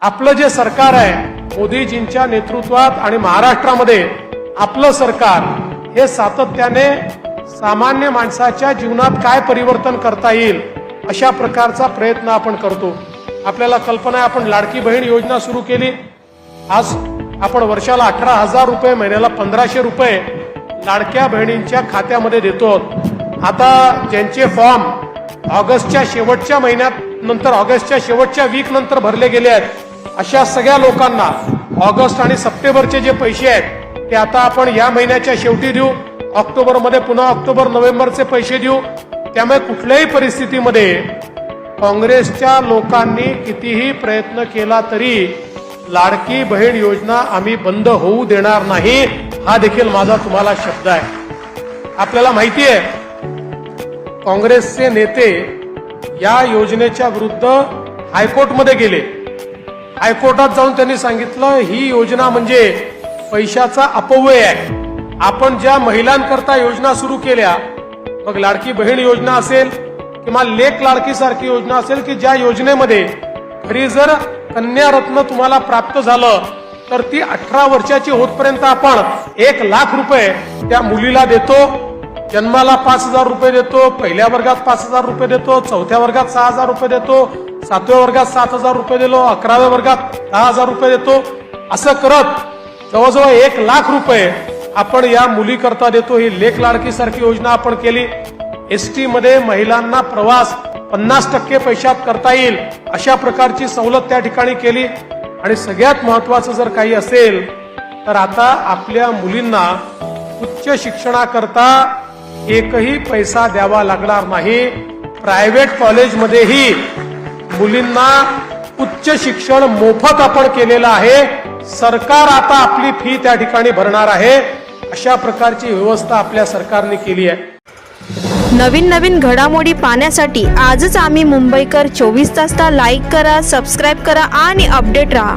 आपलं जे सरकार आहे मोदीजींच्या नेतृत्वात आणि महाराष्ट्रामध्ये आपलं सरकार हे सातत्याने सामान्य माणसाच्या जीवनात काय परिवर्तन करता येईल अशा प्रकारचा प्रयत्न आपण करतो। आपल्याला कल्पना आहे, आपण लाडकी बहीण योजना सुरू केली। आज आपण वर्षाला 18,000 रुपये, महिन्याला 1,500 रुपये लाडक्या बहिणींच्या खात्यामध्ये देतो। आता ज्यांचे फॉर्म ऑगस्टच्या शेवटच्या महिन्यात नंतर ऑगस्टच्या शेवटच्या वीक नंतर भरले गेले आहेत, अशा सगळ्या लोकांना ऑगस्ट आणि सप्टेंबरचे जे पैसे आहेत ते आता आपण या महिन्याच्या शेवटी देऊ, ऑक्टोबरमध्ये पुन्हा ऑक्टोबर नोव्हेंबरचे पैसे देऊ। त्यामुळे कुठल्याही परिस्थितीमध्ये काँग्रेसच्या लोकांनी कितीही प्रयत्न केला तरी लाडकी बहीण योजना आम्ही बंद होऊ देणार नाही, हा देखील माझा तुम्हाला शब्द आहे। आपल्याला माहिती आहे काँग्रेसचे नेते या योजनेच्या विरुद्ध हायकोर्टमध्ये गेले। हायकोर्टात जाऊन त्यांनी सांगितलं ही योजना म्हणजे पैशाचा अपव्यय आहे। आपण ज्या महिलांकरता योजना सुरू केल्या, मग लाडकी बहीण योजना असेल किंवा लेक लाडकी सारखी योजना असेल, की ज्या योजनेमध्ये घरी जर कन्या रत्न तुम्हाला प्राप्त झालं तर ती 18 वर्षाची होतपर्यंत आपण 1 लाख रुपये त्या मुलीला देतो। जन्माला 5,000 रुपये देतो, पहिल्या वर्गात 5,000 रुपये देतो, चौथ्या वर्गात 6,000 रुपये देतो, 7व्या वर्गात 7,000 रुपये दिलो, 11व्या वर्गात 10,000 रुपये देतो। असं करत जवळजवळ 1 लाख रुपये आपण या मुलीकरता देतो। ही लेक लाडकी सारखी योजना आपण केली। एसटी मध्ये महिलांना प्रवास 50% पैशात करता येईल अशा प्रकारची सवलत त्या ठिकाणी केली। आणि सगळ्यात महत्वाचं जर काही असेल तर आता आपल्या मुलींना उच्च शिक्षणाकरता एकही पैसा द्यावा लागणार नाही। प्रायव्हेट कॉलेजमध्येही मुलींना उच्च शिक्षण मोफत आपण केलेलं आहे। सरकार आता आपली फी त्या ठिकाणी भरणार आहे। अशा प्रकारची व्यवस्था आपल्या सरकारने केली आहे। नवीन घडामोडी पाहण्यासाठी आजच आम्ही मुंबईकर 24 तासला लाईक करा, सबस्क्राईब करा आणि अपडेट रहा।